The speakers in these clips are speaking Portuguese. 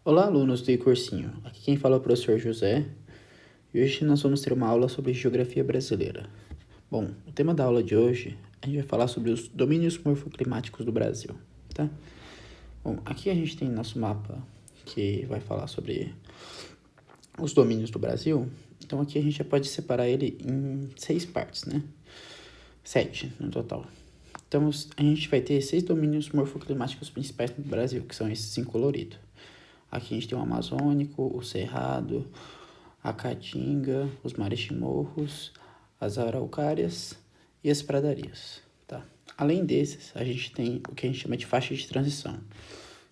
Olá, alunos do cursinho. Aqui quem fala é o professor José e hoje nós vamos ter uma aula sobre geografia brasileira. Bom, o tema da aula de hoje a gente vai falar sobre os domínios morfoclimáticos do Brasil, tá? Bom, aqui a gente tem nosso mapa que vai falar sobre os domínios do Brasil. Então aqui a gente já pode separar ele em 6 partes, né? 7 no total. Então a gente vai ter 6 domínios morfoclimáticos principais do Brasil, que são esses em colorido. Aqui a gente tem o Amazônico, o Cerrado, a Caatinga, os Marechimorros, as Araucárias e as Pradarias, tá? Além desses, a gente tem o que a gente chama de faixa de transição,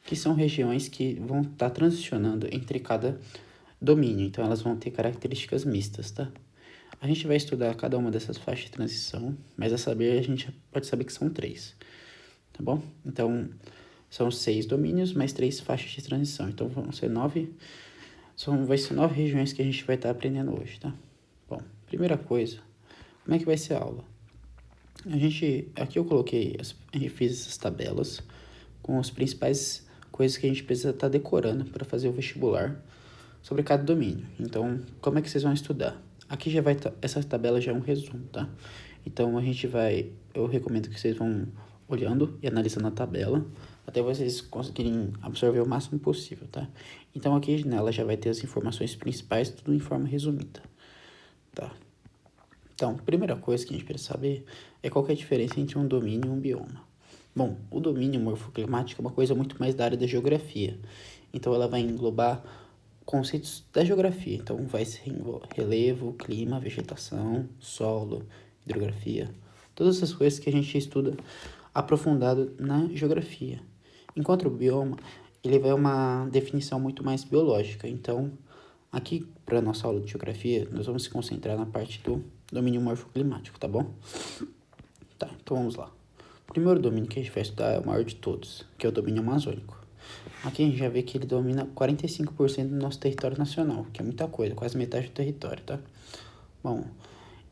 que são regiões que vão estar transicionando entre cada domínio, então elas vão ter características mistas, tá? A gente vai estudar cada uma dessas faixas de transição, mas a saber a gente pode saber que são 3, tá bom? Então, são 6 domínios mais 3 faixas de transição, então vão ser 9. Vai ser 9 regiões que a gente vai estar aprendendo hoje, tá? Bom, primeira coisa, como é que vai ser a aula? Aqui eu fiz essas tabelas com as principais coisas que a gente precisa estar decorando para fazer o vestibular sobre cada domínio. Então, como é que vocês vão estudar? Aqui já vai essa tabela já é um resumo, tá? Então eu recomendo que vocês vão olhando e analisando a tabela até vocês conseguirem absorver o máximo possível, tá? Então aqui nela já vai ter as informações principais, tudo em forma resumida, tá? Então, a primeira coisa que a gente precisa saber é qual que é a diferença entre um domínio e um bioma. Bom, o domínio morfoclimático é uma coisa muito mais da área da geografia. Então, ela vai englobar conceitos da geografia. Então, vai ser relevo, clima, vegetação, solo, hidrografia. Todas essas coisas que a gente estuda aprofundado na geografia. Enquanto o bioma, ele vai uma definição muito mais biológica. Então, aqui, para a nossa aula de geografia, nós vamos se concentrar na parte do domínio morfoclimático, tá bom? Tá, então vamos lá. O primeiro domínio que a gente vai estudar é o maior de todos, que é o domínio amazônico. Aqui a gente já vê que ele domina 45% do nosso território nacional, que é muita coisa, quase metade do território, tá? Bom,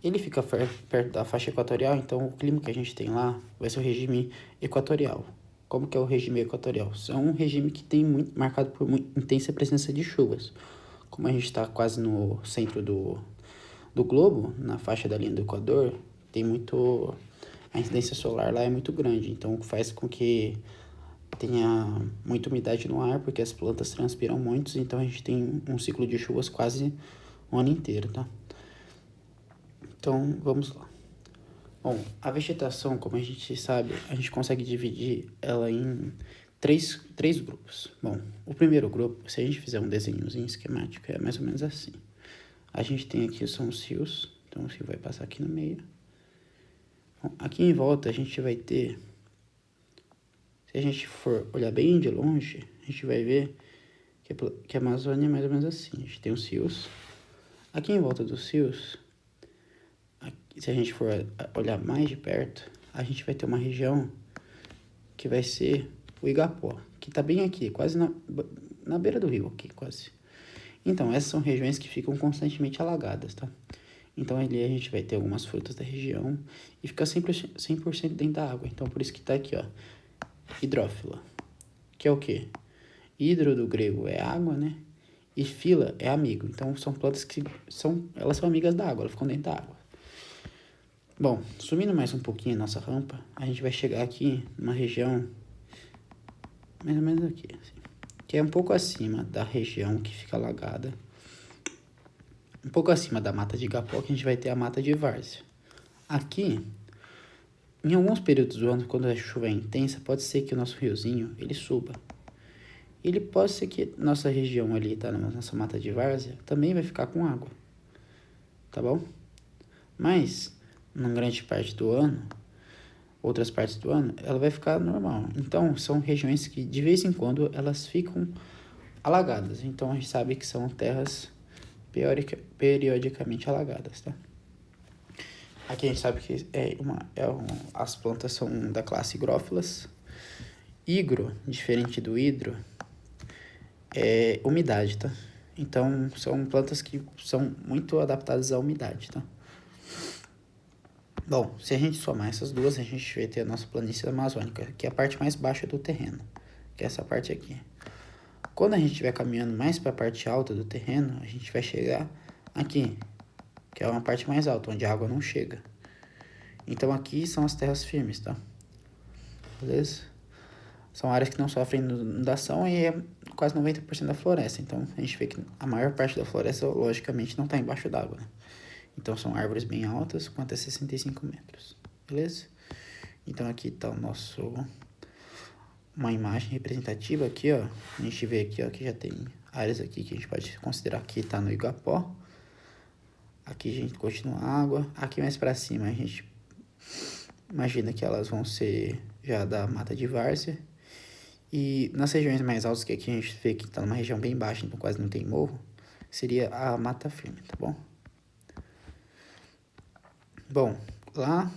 ele fica perto da faixa equatorial, então o clima que a gente tem lá vai ser o regime equatorial. Como que é o regime equatorial? É um regime que tem marcado por intensa presença de chuvas. Como a gente está quase no centro do globo, na faixa da linha do Equador, tem muito... A incidência solar lá é muito grande, então faz com que tenha muita umidade no ar, porque as plantas transpiram muito, então a gente tem um ciclo de chuvas quase o ano inteiro, tá? Então, vamos lá. Bom, a vegetação, como a gente sabe, a gente consegue dividir ela em três grupos. Bom, o primeiro grupo, se a gente fizer um desenhozinho esquemático, é mais ou menos assim. A gente tem aqui são os rios, então o rio vai passar aqui no meio. Bom, aqui em volta a gente vai ter, se a gente for olhar bem de longe, a gente vai ver que a Amazônia é mais ou menos assim. A gente tem os rios. Aqui em volta dos rios, se a gente for olhar mais de perto, a gente vai ter uma região que vai ser o Igapó, que está bem aqui, quase na beira do rio aqui, quase. Então, essas são regiões que ficam constantemente alagadas, tá? Então, ali a gente vai ter algumas frutas da região e fica 100% dentro da água. Então, por isso que tá aqui, ó, hidrófila, que é o quê? Hidro do grego é água, né? E fila é amigo. Então, são plantas que elas são amigas da água, elas ficam dentro da água. Bom, subindo mais um pouquinho a nossa rampa, a gente vai chegar aqui numa região mais ou menos aqui, assim, que é um pouco acima da região que fica alagada. Um pouco acima da mata de Igapó, que a gente vai ter a mata de várzea. Aqui, em alguns períodos do ano, quando a chuva é intensa, pode ser que o nosso riozinho, ele suba. Ele pode ser que nossa região ali, tá, na nossa mata de várzea, também vai ficar com água. Tá bom? Mas, numa grande parte do ano, outras partes do ano, ela vai ficar normal. Então, são regiões que, de vez em quando, elas ficam alagadas. Então, a gente sabe que são terras periodicamente alagadas, tá? Aqui a gente sabe que as plantas são da classe higrófilas. Higro, diferente do hidro, é umidade, tá? Então, são plantas que são muito adaptadas à umidade, tá? Bom, se a gente somar essas duas, a gente vai ter a nossa planície amazônica, que é a parte mais baixa do terreno, que é essa parte aqui. Quando a gente estiver caminhando mais para a parte alta do terreno, a gente vai chegar aqui, que é uma parte mais alta, onde a água não chega. Então aqui são as terras firmes, tá? Beleza? São áreas que não sofrem inundação e é quase 90% da floresta. Então a gente vê que a maior parte da floresta, logicamente, não está embaixo d'água, né? Então são árvores bem altas, com até 65 metros. Beleza? Então aqui está uma imagem representativa aqui, ó. A gente vê aqui, ó, que já tem áreas aqui que a gente pode considerar que está no Igapó. Aqui a gente continua a água. Aqui mais para cima a gente imagina que elas vão ser já da mata de várzea. E nas regiões mais altas, que aqui a gente vê que está numa região bem baixa, então quase não tem morro, seria a mata firme, tá bom? Bom, lá,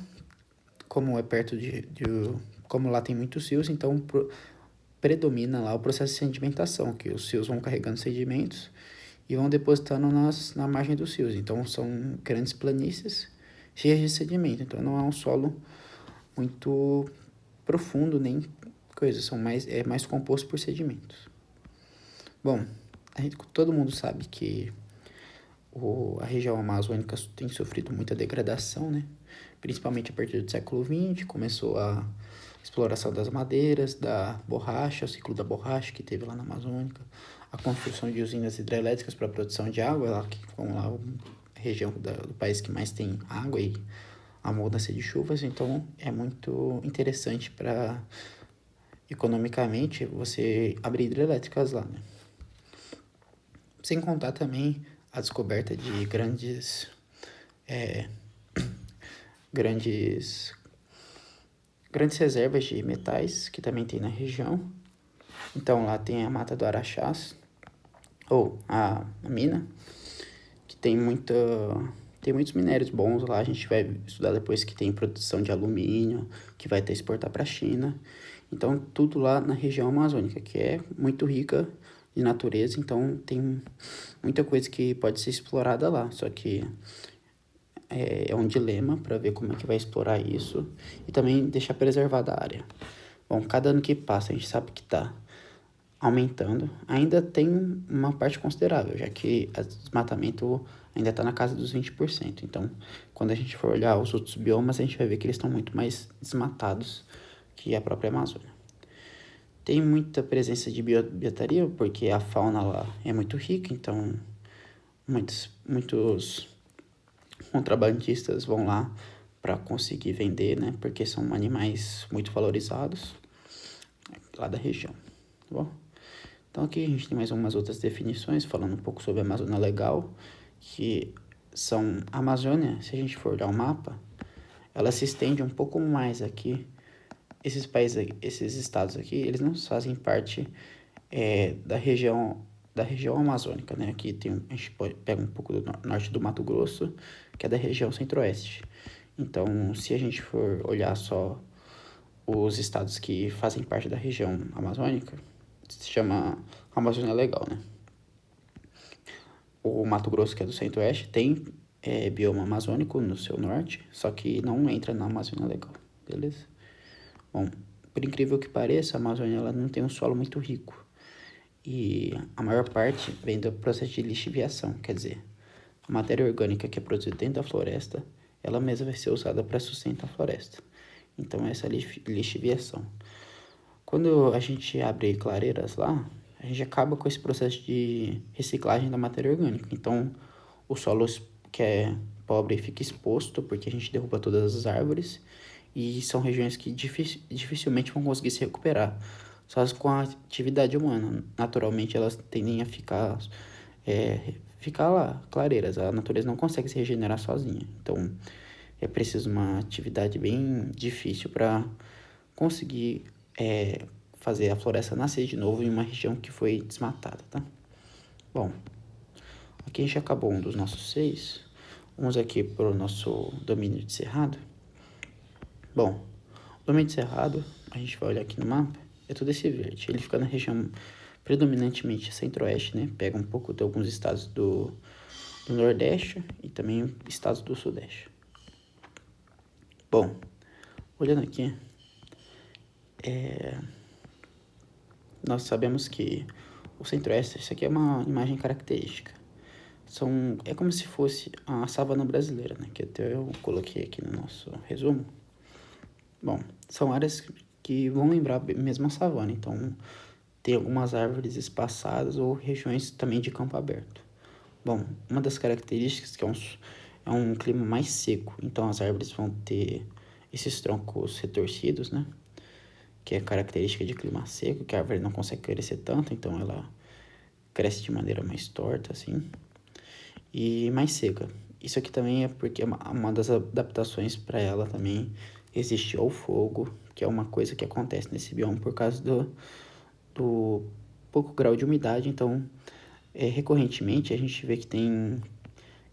como é perto como lá tem muitos rios, então predomina lá o processo de sedimentação, que os rios vão carregando sedimentos e vão depositando na margem dos rios. Então são grandes planícies cheias de sedimento, então não é um solo muito profundo nem coisa, é mais composto por sedimentos. Bom, todo mundo sabe que a região amazônica tem sofrido muita degradação, né? Principalmente a partir do século XX, começou a exploração das madeiras, da borracha, o ciclo da borracha que teve lá na Amazônica, a construção de usinas hidrelétricas para a produção de água, lá, como lá a região do país que mais tem água e a mudança de chuvas, então é muito interessante para economicamente você abrir hidrelétricas lá, né? Sem contar também a descoberta de grandes reservas de metais que também tem na região. Então lá tem a Mata do Araxás, ou a mina, que tem muitos minérios bons lá. A gente vai estudar depois que tem produção de alumínio, que vai até exportar para a China. Então tudo lá na região amazônica, que é muito rica de natureza, então tem muita coisa que pode ser explorada lá, só que é um dilema para ver como é que vai explorar isso e também deixar preservada a área. Bom, cada ano que passa a gente sabe que está aumentando, ainda tem uma parte considerável, já que o desmatamento ainda está na casa dos 20%. Então, quando a gente for olhar os outros biomas, a gente vai ver que eles estão muito mais desmatados que a própria Amazônia. Tem muita presença de biotaria, porque a fauna lá é muito rica, então muitos contrabandistas vão lá para conseguir vender, né? Porque são animais muito valorizados lá da região, tá bom? Então aqui a gente tem mais umas outras definições, falando um pouco sobre a Amazônia Legal, que são a Amazônia, se a gente for olhar o mapa, ela se estende um pouco mais aqui. Esses países, esses estados aqui, eles não fazem parte da região amazônica, né? Aqui a gente pega um pouco do norte do Mato Grosso, que é da região centro-oeste. Então, se a gente for olhar só os estados que fazem parte da região amazônica, se chama Amazônia Legal, né? O Mato Grosso, que é do centro-oeste, tem bioma amazônico no seu norte, só que não entra na Amazônia Legal, beleza? Bom, por incrível que pareça, a Amazônia ela não tem um solo muito rico. E a maior parte vem do processo de lixiviação, quer dizer, a matéria orgânica que é produzida dentro da floresta, ela mesma vai ser usada para sustentar a floresta. Então, essa lixiviação. Quando a gente abre clareiras lá, a gente acaba com esse processo de reciclagem da matéria orgânica. Então, o solo que é pobre fica exposto, porque a gente derruba todas as árvores, e são regiões que dificilmente vão conseguir se recuperar. Só com a atividade humana. Naturalmente, elas tendem a ficar lá, clareiras. A natureza não consegue se regenerar sozinha. Então, é preciso uma atividade bem difícil para conseguir fazer a floresta nascer de novo em uma região que foi desmatada, tá? Bom, aqui a gente acabou um dos nossos 6. Vamos aqui para o nosso domínio de cerrado. Bom, o domínio de cerrado, a gente vai olhar aqui no mapa, é todo esse verde. Ele fica na região predominantemente centro-oeste, né? Pega um pouco de alguns estados do Nordeste e também estados do Sudeste. Bom, olhando aqui, nós sabemos que o Centro-Oeste, isso aqui é uma imagem característica. É como se fosse a savana brasileira, né? Que até eu coloquei aqui no nosso resumo. Bom, são áreas que vão lembrar mesmo a savana, então tem algumas árvores espaçadas ou regiões também de campo aberto. Bom, uma das características que é um clima mais seco, então as árvores vão ter esses troncos retorcidos, né? Que é característica de clima seco, que a árvore não consegue crescer tanto, então ela cresce de maneira mais torta, assim, e mais seca. Isso aqui também é porque uma das adaptações para ela também resistir ao fogo, que é uma coisa que acontece nesse bioma por causa do pouco grau de umidade, então recorrentemente a gente vê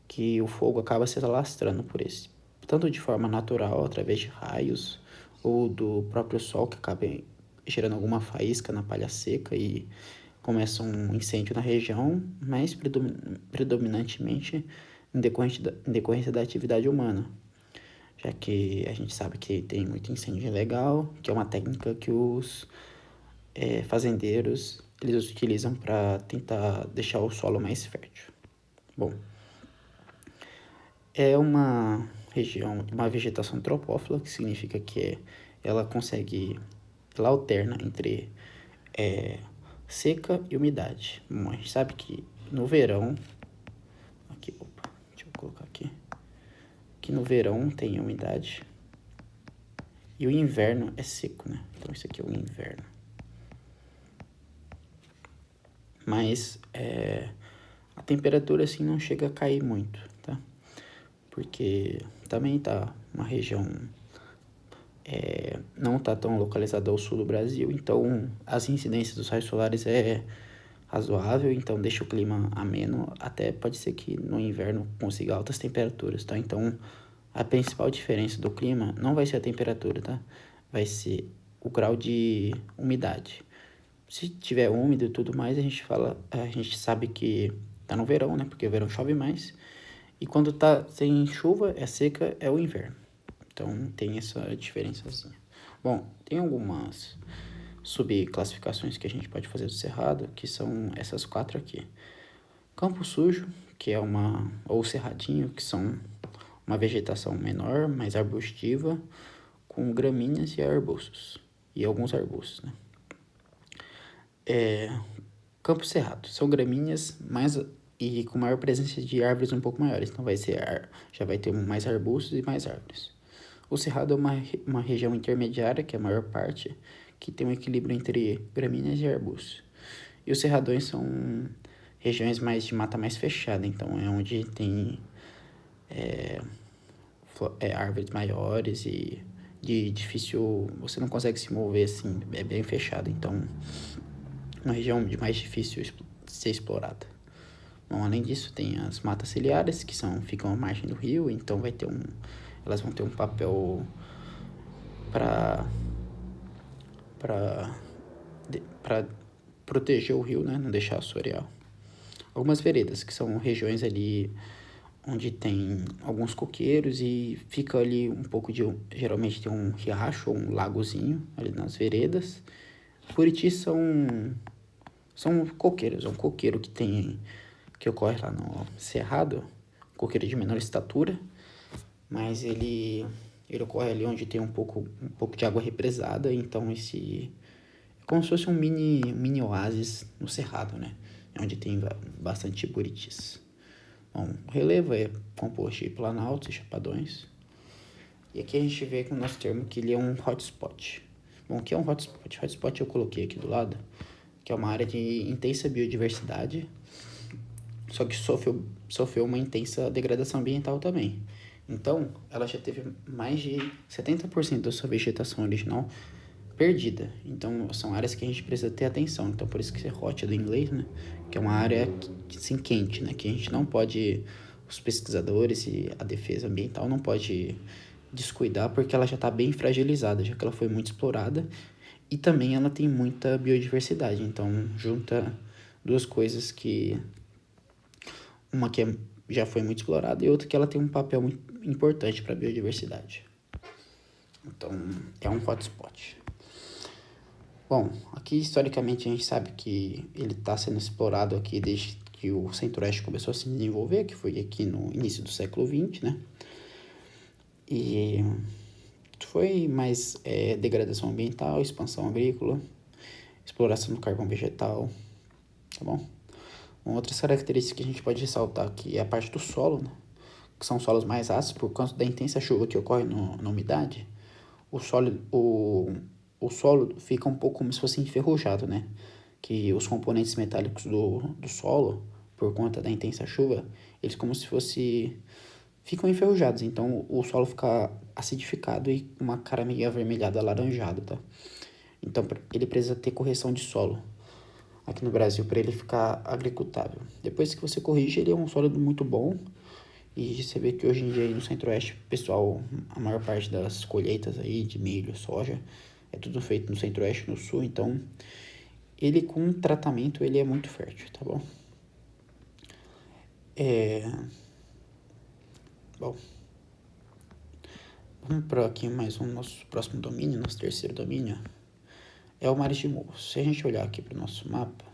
que o fogo acaba se alastrando por esse, tanto de forma natural, através de raios, ou do próprio sol que acaba gerando alguma faísca na palha seca e começa um incêndio na região, mas predominantemente em decorrência da atividade humana, já que a gente sabe que tem muito incêndio ilegal, que é uma técnica que os fazendeiros eles utilizam para tentar deixar o solo mais fértil. Bom, é uma região, uma vegetação tropófila, que significa que ela ela alterna entre seca e umidade. Bom, a gente sabe que no verão, deixa eu colocar aqui, que no verão tem umidade e o inverno é seco, né? Então isso aqui é o inverno. Mas a temperatura assim não chega a cair muito, tá? Porque também tá uma região não tá tão localizada ao sul do Brasil, então as incidências dos raios solares é razoável, então deixa o clima ameno, até pode ser que no inverno consiga altas temperaturas, tá? Então a principal diferença do clima não vai ser a temperatura, tá? Vai ser o grau de umidade. Se tiver úmido e tudo mais, a gente sabe que tá no verão, né? Porque o verão chove mais. E quando tá sem chuva, é seca, é o inverno. Então tem essa diferençazinha. Bom, tem algumas subclassificações que a gente pode fazer do cerrado, que são essas quatro aqui. Campo sujo, que é ou cerradinho, que são uma vegetação menor, mais arbustiva, com gramíneas e arbustos. E alguns arbustos, né? Campo cerrado, são gramíneas e com maior presença de árvores um pouco maiores. Então já vai ter mais arbustos e mais árvores. O cerrado é uma região intermediária, que é a maior parte, que tem um equilíbrio entre gramíneas e arbustos. E os cerradões são regiões de mata mais fechada, então é onde tem árvores maiores e de difícil... Você não consegue se mover assim, é bem fechado, então uma região de mais difícil ser explorada. Bom, além disso, tem as matas ciliares, que ficam à margem do rio, então elas vão ter um papel para proteger o rio, né? Não deixar assorear. Algumas veredas, que são regiões ali onde tem alguns coqueiros e fica ali um pouco geralmente tem um riacho ou um lagozinho ali nas veredas. Buritis são coqueiros, é um coqueiro que ocorre lá no Cerrado, coqueiro de menor estatura, mas ele ocorre ali onde tem um pouco de água represada, então é como se fosse um mini oásis no Cerrado, né? Onde tem bastante buritis. Bom, o relevo é composto de planaltos e chapadões. E aqui a gente vê com o nosso termo que ele é um hotspot. Bom, o que é um hotspot? Hotspot eu coloquei aqui do lado, que é uma área de intensa biodiversidade, só que sofreu uma intensa degradação ambiental também. Então, ela já teve mais de 70% da sua vegetação original perdida. Então, são áreas que a gente precisa ter atenção. Então, por isso que é hot do inglês, né? Que é uma área assim, quente, né? Que a gente não pode, os pesquisadores e a defesa ambiental não pode descuidar, porque ela já está bem fragilizada, já que ela foi muito explorada. E também ela tem muita biodiversidade. Então, junta duas coisas que... Uma que já foi muito explorada e outra que ela tem um papel muito importante para a biodiversidade. Então, é um hotspot. Bom, aqui historicamente a gente sabe que ele está sendo explorado aqui desde que o Centro-Oeste começou a se desenvolver, que foi aqui no início do século XX, né? E foi mais degradação ambiental, expansão agrícola, exploração do carvão vegetal, tá bom? Outras características que a gente pode ressaltar aqui é a parte do solo, né? Que são solos mais ácidos por causa da intensa chuva que ocorre na umidade. O solo, o solo fica um pouco como se fosse enferrujado, né? Que os componentes metálicos do solo, por conta da intensa chuva, eles como se fosse ficam enferrujados, então o solo fica acidificado e com uma cara meio avermelhada, alaranjada, tá? Então ele precisa ter correção de solo aqui no Brasil para ele ficar agricultável. Depois que você corrige, ele é um sólido muito bom. E você vê que hoje em dia aí no Centro-Oeste, pessoal, a maior parte das colheitas aí de milho, soja, é tudo feito no Centro-Oeste, no Sul, então ele com tratamento ele é muito fértil, tá bom? Bom, vamos para aqui mais um nosso próximo domínio, nosso terceiro domínio, é o Mares de Morros. Se a gente olhar aqui para o nosso mapa,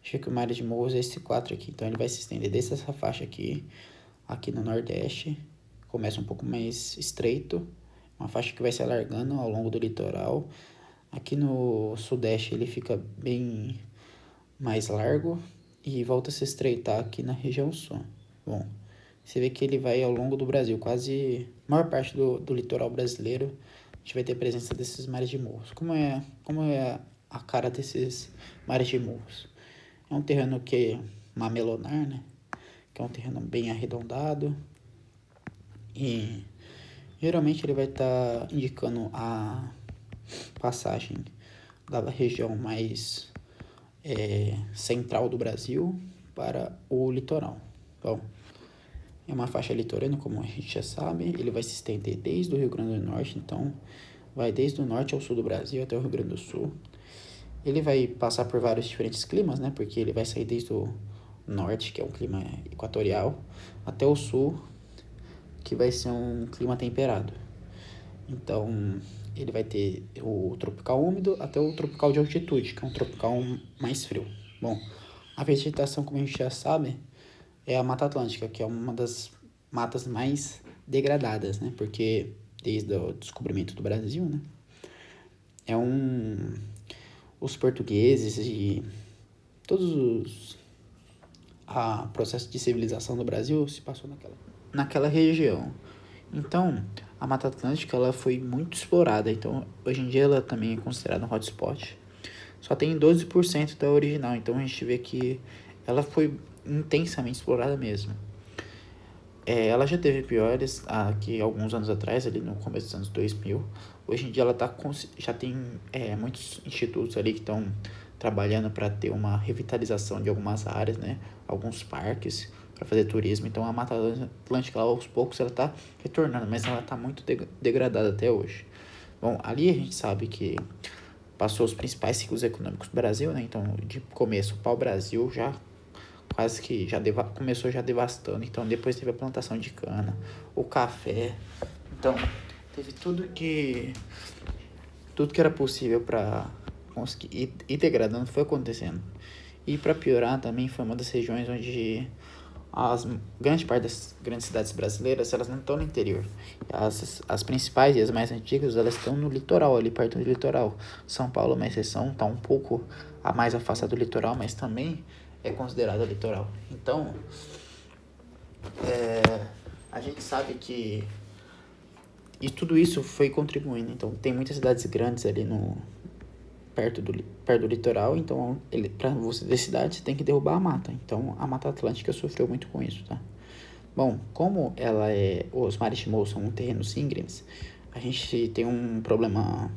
acho que o Mares de Morros é esse 4 aqui, então ele vai se estender desde essa faixa aqui no Nordeste, começa um pouco mais estreito, uma faixa que vai se alargando ao longo do litoral. Aqui no Sudeste ele fica bem mais largo e volta a se estreitar aqui na região Sul. Bom, você vê que ele vai ao longo do Brasil, quase a maior parte do litoral brasileiro, a gente vai ter presença desses mares de morros. Como é a cara desses mares de morros? É um terreno que é mamelonar, né? Que é um terreno bem arredondado e geralmente ele vai estar indicando a passagem da região mais central do Brasil para o litoral. Bom, é uma faixa litorânea, como a gente já sabe, ele vai se estender desde o Rio Grande do Norte, então vai desde o norte ao sul do Brasil até o Rio Grande do Sul. Ele vai passar por vários diferentes climas, né? Porque ele vai sair desde o norte, que é um clima equatorial, até o sul, que vai ser um clima temperado. Então, ele vai ter o tropical úmido até o tropical de altitude, que é um tropical mais frio. Bom, a vegetação, como a gente já sabe, é a Mata Atlântica, que é uma das matas mais degradadas, né? Porque desde o descobrimento do Brasil, né? É um... Os portugueses e todos os... A processo de civilização do Brasil se passou naquela região. Então, a Mata Atlântica ela foi muito explorada, então hoje em dia ela também é considerada um hotspot. Só tem 12% da original, então a gente vê que ela foi intensamente explorada mesmo. Ela já teve piores aqui alguns anos atrás, ali no começo dos anos 2000. Hoje em dia ela já tem muitos institutos ali que estão trabalhando para ter uma revitalização de algumas áreas, né? Alguns parques para fazer turismo. Então a Mata Atlântica aos poucos ela está retornando, mas ela está muito degradada até hoje. Bom, ali a gente sabe que passou os principais ciclos econômicos do Brasil, né? Então de começo o pau-brasil já quase que começou já devastando. Então depois teve a plantação de cana, o café. Então teve tudo que era possível para conseguir ir degradando foi acontecendo. E para piorar também foi uma das regiões onde grande parte das grandes cidades brasileiras elas não estão no interior. As principais e as mais antigas elas estão no litoral, ali perto do litoral. São Paulo é uma exceção, está um pouco a mais afastada do litoral, mas também é considerada litoral. Então, a gente sabe que e tudo isso foi contribuindo. Então, tem muitas cidades grandes ali perto do litoral. Então, para você ter cidade, você tem que derrubar a mata. Então, a Mata Atlântica sofreu muito com isso, tá? Bom, como os mares de morro são terrenos íngremes, a gente tem um problema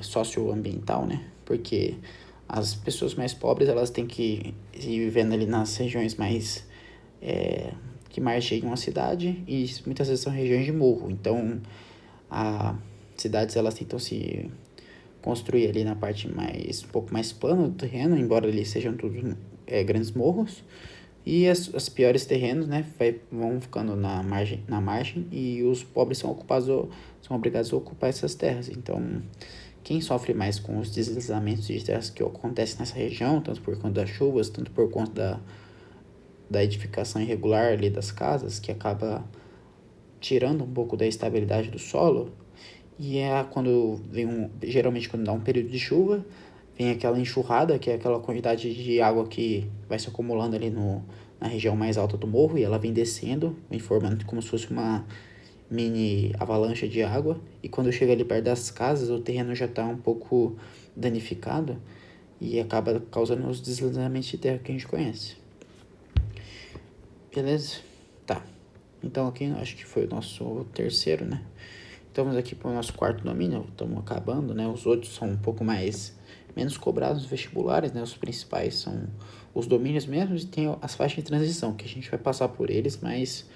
socioambiental, né? Porque as pessoas mais pobres, elas têm que ir vivendo ali nas regiões mais que margeiam a cidade e muitas vezes são regiões de morro. Então, as cidades, elas tentam se construir ali na parte um pouco mais plana do terreno, embora ali sejam tudo grandes morros. E os piores terrenos, né, vão ficando na margem e os pobres são obrigados a ocupar essas terras. Então, quem sofre mais com os deslizamentos de terras que acontecem nessa região, tanto por conta das chuvas, tanto por conta da edificação irregular ali das casas, que acaba tirando um pouco da estabilidade do solo, e é quando geralmente quando dá um período de chuva, vem aquela enxurrada, que é aquela quantidade de água que vai se acumulando ali na região mais alta do morro, e ela vem descendo, vem formando como se fosse uma mini avalanche de água, e quando chega ali perto das casas, o terreno já está um pouco danificado, e acaba causando os deslizamentos de terra que a gente conhece. Beleza? Tá. Então aqui acho que foi o nosso terceiro, né? Estamos aqui para o nosso quarto domínio, estamos acabando, né? Os outros são um pouco menos cobrados nos vestibulares, né? Os principais são os domínios mesmos e tem as faixas de transição, que a gente vai passar por eles, mas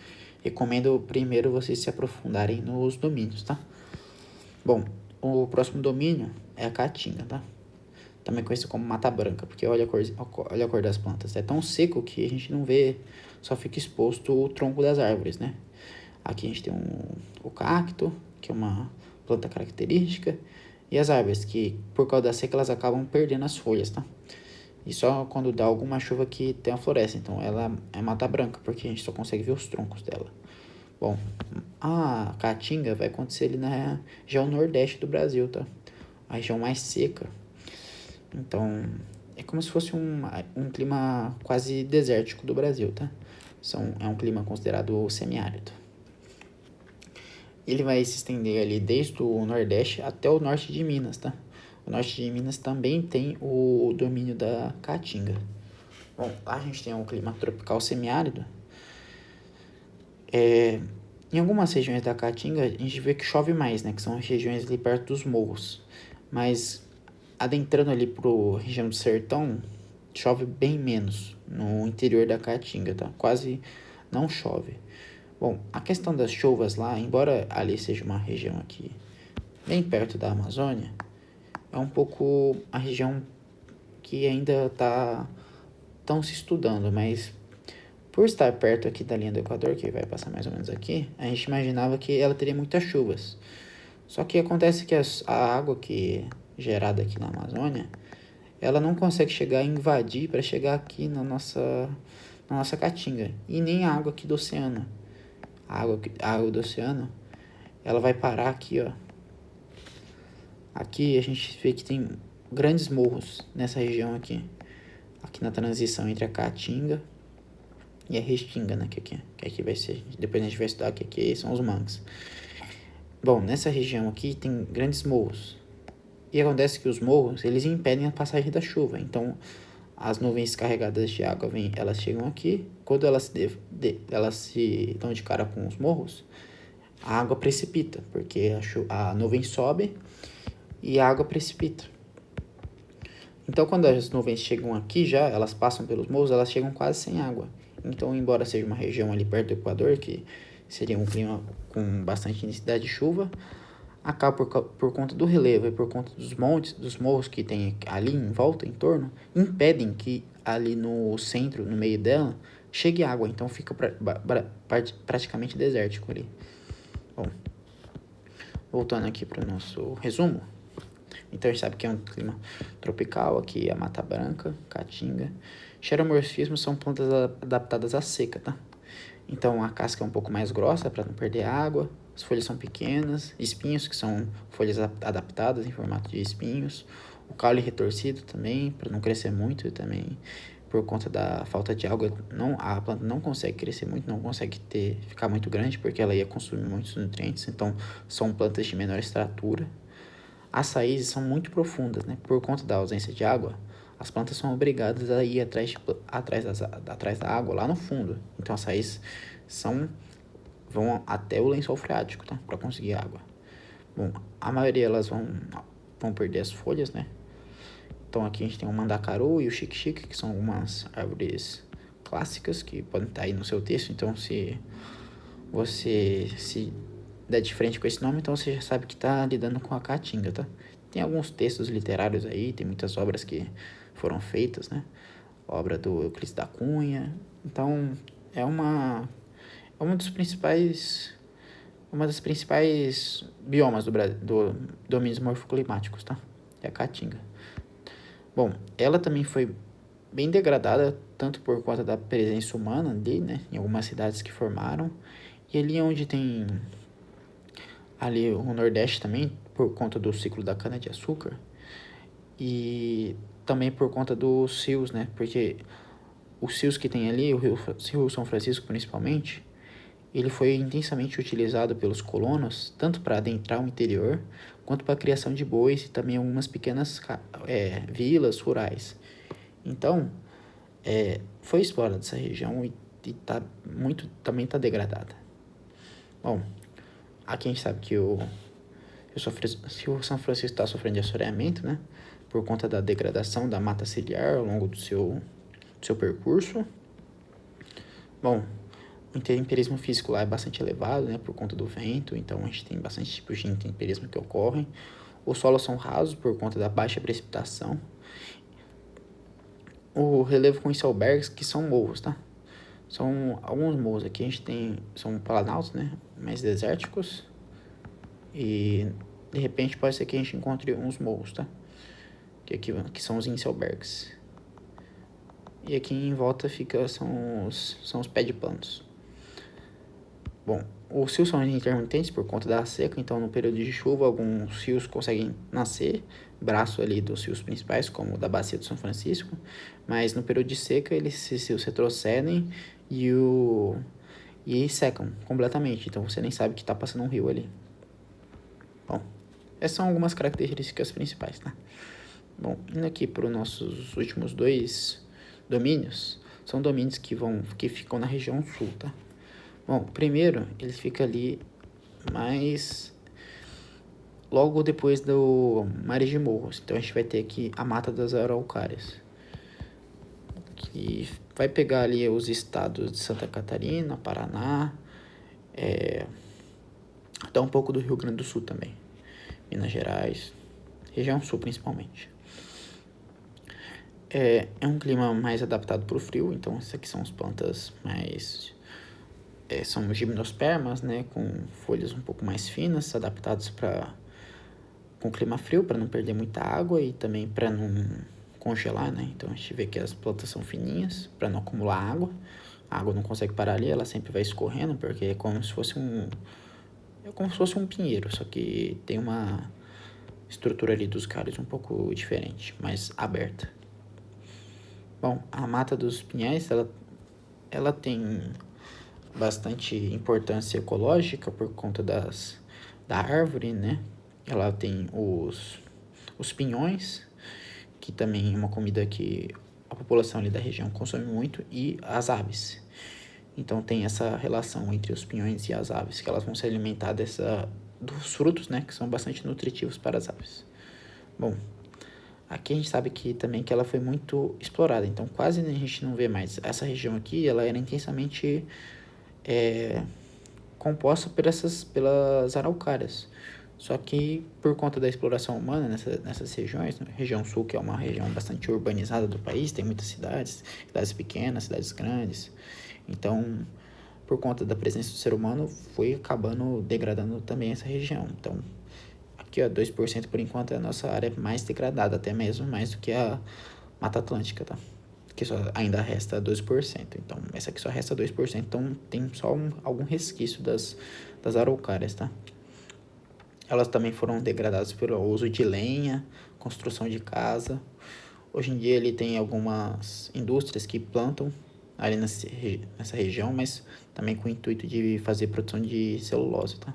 recomendo primeiro vocês se aprofundarem nos domínios, tá? Bom, o próximo domínio é a caatinga, tá? Também conhecido como mata branca, porque olha a cor das plantas. É tão seco que a gente não vê, só fica exposto o tronco das árvores, né? Aqui a gente tem o cacto, que é uma planta característica, e as árvores, que por causa da seca elas acabam perdendo as folhas, tá? E só quando dá alguma chuva que tem a floresta, então ela é mata branca, porque a gente só consegue ver os troncos dela. Bom, a caatinga vai acontecer ali na região nordeste do Brasil, tá? A região mais seca. Então, é como se fosse um clima quase desértico do Brasil, tá? É um clima considerado semiárido. Ele vai se estender ali desde o Nordeste até o norte de Minas, tá? O norte de Minas também tem o domínio da caatinga. Bom, lá a gente tem um clima tropical semiárido. Em algumas regiões da caatinga a gente vê que chove mais, né? Que são as regiões ali perto dos morros. Mas adentrando ali pro região do sertão, chove bem menos no interior da caatinga, tá? Quase não chove. Bom, a questão das chuvas lá, embora ali seja uma região aqui bem perto da Amazônia, é um pouco a região que ainda tão se estudando, mas por estar perto aqui da linha do Equador, que vai passar mais ou menos aqui, a gente imaginava que ela teria muitas chuvas. Só que acontece que a água que é gerada aqui na Amazônia, ela não consegue chegar e invadir para chegar aqui na nossa caatinga, e nem a água aqui do oceano. A água do oceano, ela vai parar aqui, ó. Aqui a gente vê que tem grandes morros nessa região aqui. Aqui na transição entre a Caatinga e a Restinga, né? Que aqui vai ser... Depois a gente vai estudar que aqui são os mangues. Bom, nessa região aqui tem grandes morros. E acontece que os morros, eles impedem a passagem da chuva. Então, as nuvens carregadas de água, elas chegam aqui. Quando elas se dão de cara com os morros, a água precipita, porque a nuvem sobe e a água precipita. Então, quando as nuvens chegam aqui já, elas passam pelos morros, elas chegam quase sem água. Então, embora seja uma região ali perto do Equador, que seria um clima com bastante intensidade de chuva, acaba por conta do relevo e por conta dos montes, dos morros que tem ali em volta, em torno, impedem que ali no centro, no meio dela, chegue água. Então, fica praticamente desértico ali. Bom, voltando aqui para o nosso resumo. Então a gente sabe que é um clima tropical, aqui a Mata Branca, Caatinga. Xeromorfismo são plantas adaptadas à seca, tá? Então a casca é um pouco mais grossa para não perder água, as folhas são pequenas, espinhos que são folhas adaptadas em formato de espinhos, o caule retorcido também, para não crescer muito e também por conta da falta de água, a planta não consegue crescer muito, não consegue ficar muito grande porque ela ia consumir muitos nutrientes, então são plantas de menor estatura. As raízes são muito profundas, né? Por conta da ausência de água, as plantas são obrigadas a ir atrás da água lá no fundo. Então as raízes vão até o lençol freático, tá? Para conseguir água. Bom, a maioria elas vão perder as folhas, né? Então aqui a gente tem o mandacaru e o xique-xique, que são algumas árvores clássicas que podem estar aí no seu texto. Então se você se der de frente com esse nome, então você já sabe que está lidando com a caatinga, tá? Tem alguns textos literários aí, tem muitas obras que foram feitas, né? Obra do Euclides da Cunha. Então, é uma dos principais uma das principais biomas do domínios morfoclimáticos, tá? É a Caatinga. Bom, ela também foi bem degradada, tanto por conta da presença humana ali, né? Em algumas cidades que formaram. E ali onde tem ali o Nordeste também, por conta do ciclo da cana-de-açúcar. E também por conta dos rios, né? Porque os rios que tem ali, o Rio São Francisco principalmente, ele foi intensamente utilizado pelos colonos, tanto para adentrar o interior, quanto para a criação de bois e também algumas pequenas vilas rurais. Então, foi explorada essa região também está degradada. Bom, aqui a gente sabe que o São Francisco está sofrendo de assoreamento, né? Por conta da degradação da mata ciliar ao longo do seu percurso. Bom, o intemperismo físico lá é bastante elevado, né? Por conta do vento, então a gente tem bastante tipos de intemperismo que ocorrem. Os solos são rasos por conta da baixa precipitação. O relevo com icebergs, que são morros, tá? São alguns morros aqui, a gente tem, são planaltos, né? Mais desérticos. E de repente pode ser que a gente encontre uns morros, tá? Que são os Inselbergs. E aqui em volta são os pés de planos. Bom, os rios são intermitentes por conta da seca, então no período de chuva alguns rios conseguem nascer, braço ali dos rios principais, como o da Bacia do São Francisco, mas no período de seca esses rios retrocedem e secam completamente, então você nem sabe que está passando um rio ali. Bom, essas são algumas características principais, tá? Bom, indo aqui para os nossos últimos dois domínios, são domínios que ficam na região sul, tá? Bom, primeiro, ele fica ali mais logo depois do Mares de Morros. Então a gente vai ter aqui a Mata das Araucárias, que vai pegar ali os estados de Santa Catarina, Paraná, até um pouco do Rio Grande do Sul também, Minas Gerais, região sul principalmente. É um clima mais adaptado para o frio, então essas aqui são as plantas mais... são gimnospermas, né, com folhas um pouco mais finas, adaptados com clima frio, para não perder muita água e também para não congelar, né? Então a gente vê que as plantas são fininhas, para não acumular água. A água não consegue parar ali, ela sempre vai escorrendo, porque é como se fosse um pinheiro, só que tem uma estrutura ali dos galhos um pouco diferente, mais aberta. Bom, a mata dos pinhais, ela tem bastante importância ecológica por conta da árvore, né? Ela tem os pinhões, que também é uma comida que a população ali da região consome muito, e as aves. Então tem essa relação entre os pinhões e as aves, que elas vão se alimentar dos frutos, né? Que são bastante nutritivos para as aves. Bom, aqui a gente sabe que ela foi muito explorada, então quase a gente não vê mais. Essa região aqui, ela era intensamente composta pelas araucárias. Só que por conta da exploração humana nessas regiões, né? Região sul, que é uma região bastante urbanizada do país, tem muitas cidades pequenas, cidades grandes. Então, por conta da presença do ser humano, foi acabando degradando também essa região. Então, aqui, ó, 2% por enquanto é a nossa área mais degradada, até mesmo mais do que a Mata Atlântica, tá? Que só ainda resta 2%. Então, essa aqui só resta 2%, então tem só algum resquício das araucárias, tá? Elas também foram degradadas pelo uso de lenha, construção de casa. Hoje em dia ele tem algumas indústrias que plantam ali nessa região, mas também com o intuito de fazer produção de celulose, tá?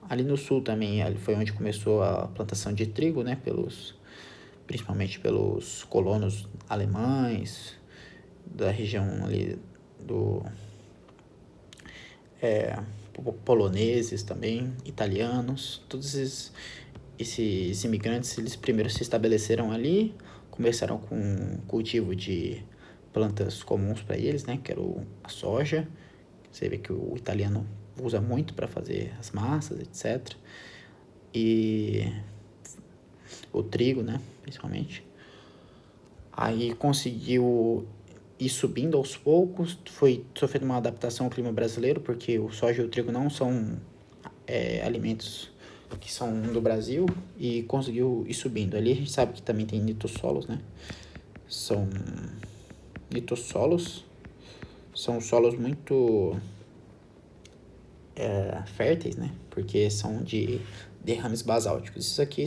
Ali no sul também foi onde começou a plantação de trigo, né? Principalmente pelos colonos alemães, da região ali poloneses também, italianos, todos esses imigrantes, eles primeiro se estabeleceram ali, começaram com cultivo de plantas comuns para eles, né, que era a soja. Você vê que o italiano usa muito para fazer as massas, etc. E o trigo, né, principalmente. Aí conseguiu ir subindo aos poucos, foi sofrendo uma adaptação ao clima brasileiro, porque o soja e o trigo não são alimentos que são do Brasil e conseguiu ir subindo. Ali a gente sabe que também tem litossolos, né? São litossolos, são solos muito férteis, né? Porque são de derrames basálticos. Isso aqui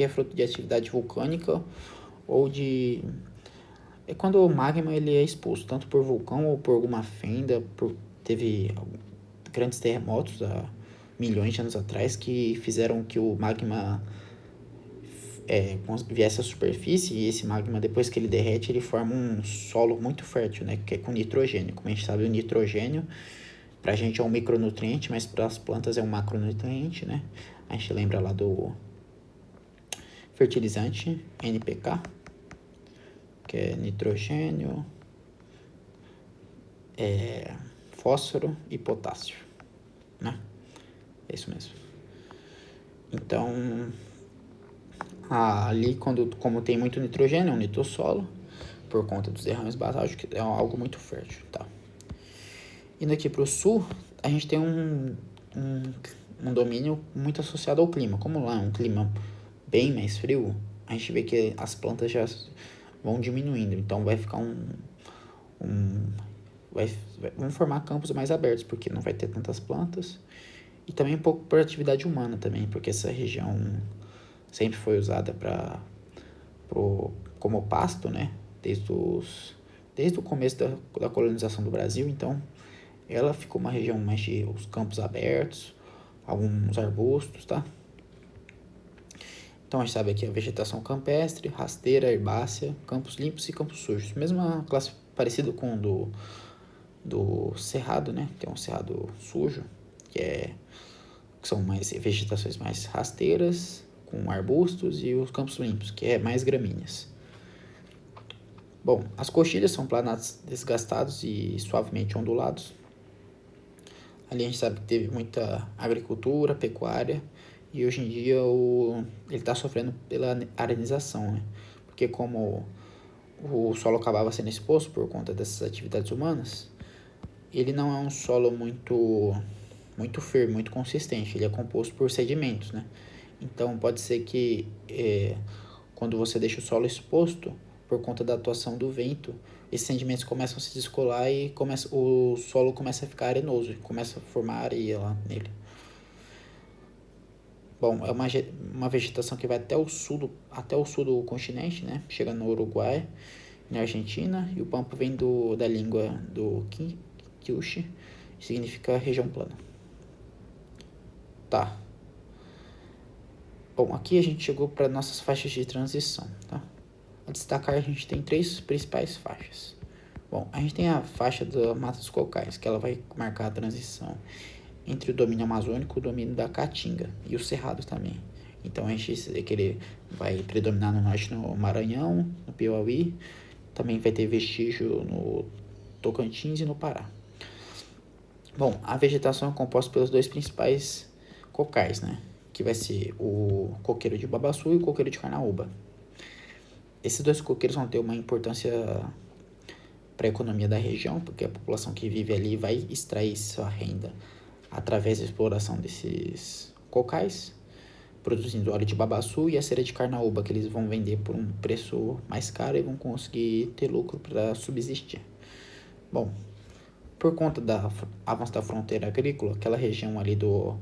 é fruto de atividade vulcânica ou de... É quando o magma ele é exposto, tanto por vulcão ou por alguma fenda, teve grandes terremotos há milhões de anos atrás que fizeram que o magma viesse à superfície, e esse magma, depois que ele derrete, ele forma um solo muito fértil, né? Que é com nitrogênio. Como a gente sabe, o nitrogênio pra gente é um micronutriente, mas para as plantas é um macronutriente, né? A gente lembra lá do fertilizante NPK, que é nitrogênio, fósforo e potássio, né? É isso mesmo. Então, ali, como tem muito nitrogênio, é um litrossolo, por conta dos derrames basálticos, é algo muito fértil, tá? Indo aqui para o sul, a gente tem um domínio muito associado ao clima. Como lá é um clima bem mais frio, a gente vê que as plantas já vão diminuindo. Então vai ficar vão formar campos mais abertos, porque não vai ter tantas plantas. E também um pouco por atividade humana também, porque essa região sempre foi usada como pasto, né? Desde o começo da colonização do Brasil. Então ela ficou uma região mais de os campos abertos, alguns arbustos, tá? Então a gente sabe aqui a vegetação campestre, rasteira, herbácea, campos limpos e campos sujos. Mesma classe parecido com o do cerrado, né? Tem um cerrado sujo, que são mais vegetações mais rasteiras, com arbustos, e os campos limpos, que é mais gramíneas. Bom, as coxilhas são planatos desgastados e suavemente ondulados. Ali a gente sabe que teve muita agricultura, pecuária, e hoje em dia ele está sofrendo pela arenização, né? Porque como o solo acabava sendo exposto por conta dessas atividades humanas, ele não é um solo muito firme, muito consistente. Ele é composto por sedimentos, né? Então pode ser que quando você deixa o solo exposto, por conta da atuação do vento, esses sedimentos começam a se descolar e o solo começa a ficar arenoso, começa a formar areia lá nele. Bom, é uma vegetação que vai até o sul do continente, né? Chega no Uruguai, na Argentina, e o pampa vem da língua do Quechua, significa região plana. Tá. Bom, aqui a gente chegou para nossas faixas de transição, tá? A destacar, a gente tem 3 principais faixas. Bom, a gente tem a faixa da Mata dos Cocais, que ela vai marcar a transição entre o domínio amazônico e o domínio da Caatinga, e o Cerrado também. Então a gente vê que ele vai predominar no norte, no Maranhão, no Piauí, também vai ter vestígio no Tocantins e no Pará. Bom, a vegetação é composta pelos 2 principais cocais, né? Que vai ser o coqueiro de Babaçu e o coqueiro de Carnaúba. Esses 2 coqueiros vão ter uma importância para a economia da região, porque a população que vive ali vai extrair sua renda através da exploração desses cocais, produzindo óleo de babaçu e a cera de carnaúba, que eles vão vender por um preço mais caro e vão conseguir ter lucro para subsistir. Bom, por conta do avanço da fronteira agrícola, aquela região ali do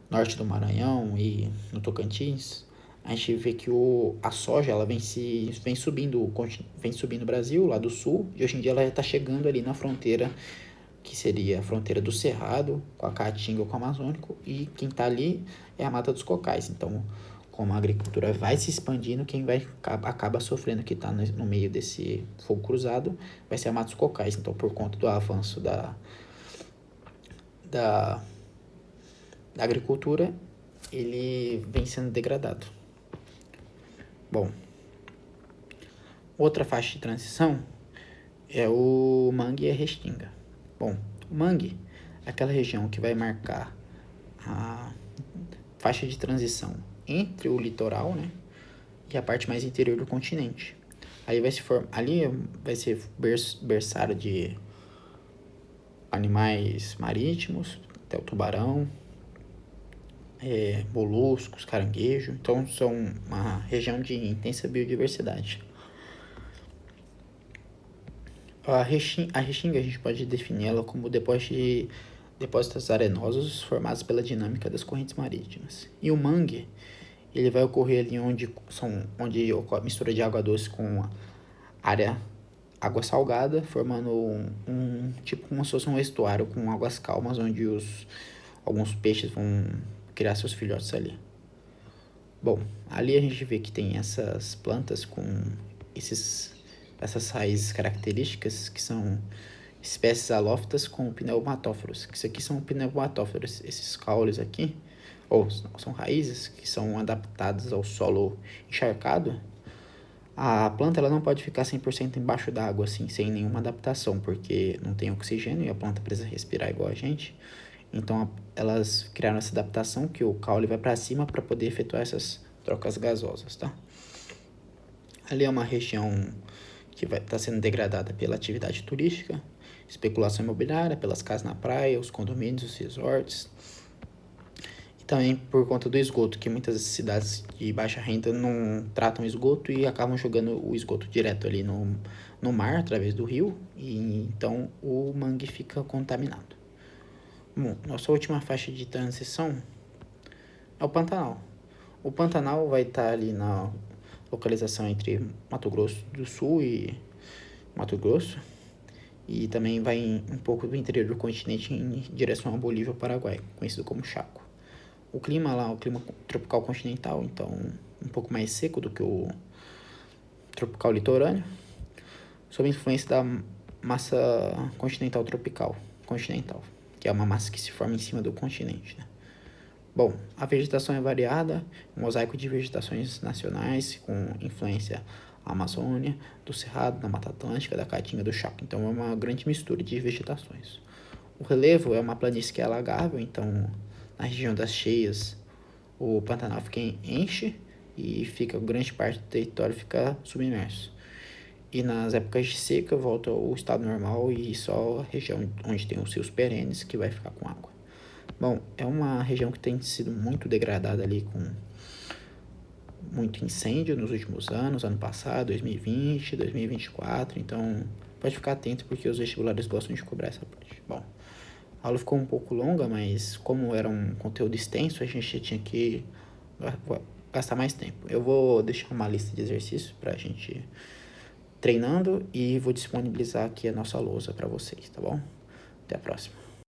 norte do Maranhão e no Tocantins, a gente vê que a soja ela vem subindo no Brasil, lá do sul, e hoje em dia ela está chegando ali na fronteira, que seria a fronteira do Cerrado, com a Caatinga ou com o Amazônico, e quem está ali é a Mata dos Cocais. Então, como a agricultura vai se expandindo, quem acaba sofrendo, que está no meio desse fogo cruzado, vai ser a Mata dos Cocais. Então, por conta do avanço da agricultura, ele vem sendo degradado. Bom, outra faixa de transição é o Mangue e a Restinga. Bom, o Mangue é aquela região que vai marcar a faixa de transição entre o litoral, né, e a parte mais interior do continente. Ali vai ser berçário de animais marítimos, até o tubarão, moluscos, caranguejo. Então, são uma região de intensa biodiversidade. A restinga a gente pode definir ela como depósitos arenosos formados pela dinâmica das correntes marítimas. E o mangue, ele vai ocorrer ali onde ocorre mistura de água doce com água salgada, formando tipo como se fosse um estuário com águas calmas, onde alguns peixes vão criar seus filhotes ali. Bom, ali a gente vê que tem essas plantas com essas raízes características, que são espécies halófitas com pneumatóforos. Que isso aqui são pneumatóforos, esses caules aqui, ou são raízes que são adaptadas ao solo encharcado. A planta ela não pode ficar 100% embaixo d'água, assim, sem nenhuma adaptação, porque não tem oxigênio e a planta precisa respirar igual a gente. Então, elas criaram essa adaptação que o caule vai para cima para poder efetuar essas trocas gasosas, tá? Ali é uma região que vai estar sendo degradada pela atividade turística, especulação imobiliária, pelas casas na praia, os condomínios, os resorts. E também por conta do esgoto, que muitas cidades de baixa renda não tratam esgoto e acabam jogando o esgoto direto ali no mar, através do rio, e então o mangue fica contaminado. Bom, nossa última faixa de transição é o Pantanal. O Pantanal vai estar ali na localização entre Mato Grosso do Sul e Mato Grosso, e também vai um pouco do interior do continente em direção à Bolívia e ao Paraguai, conhecido como Chaco. O clima lá é o clima tropical continental, então um pouco mais seco do que o tropical litorâneo, sob influência da massa continental tropical, que é uma massa que se forma em cima do continente, né? Bom, a vegetação é variada, um mosaico de vegetações nacionais com influência da Amazônia, do Cerrado, da Mata Atlântica, da Caatinga, do Chaco. Então é uma grande mistura de vegetações. O relevo é uma planície que é alagável, então na região das cheias o Pantanal enche e fica grande parte do território fica submerso. E nas épocas de seca volta ao estado normal e só a região onde tem os rios perenes que vai ficar com água. Bom, é uma região que tem sido muito degradada ali com muito incêndio nos últimos anos, ano passado, 2020, 2024, então pode ficar atento porque os vestibulares gostam de cobrar essa parte. Bom, a aula ficou um pouco longa, mas como era um conteúdo extenso, a gente tinha que gastar mais tempo. Eu vou deixar uma lista de exercícios pra gente treinando e vou disponibilizar aqui a nossa lousa para vocês, tá bom? Até a próxima.